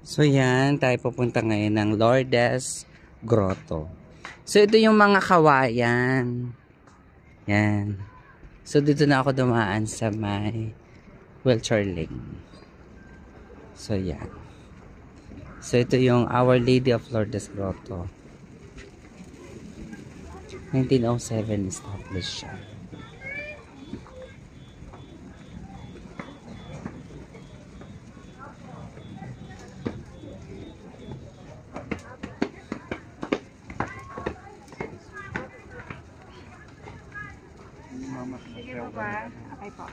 So yan, tayo pupunta ngayon ng Lourdes Grotto. So ito yung mga kawayan. Yan. So dito na ako dumaan sa may wheelchair lane. So yan. So ito yung Our Lady of Lourdes Grotto. 1907 established siya. Sige po ba? Okay po.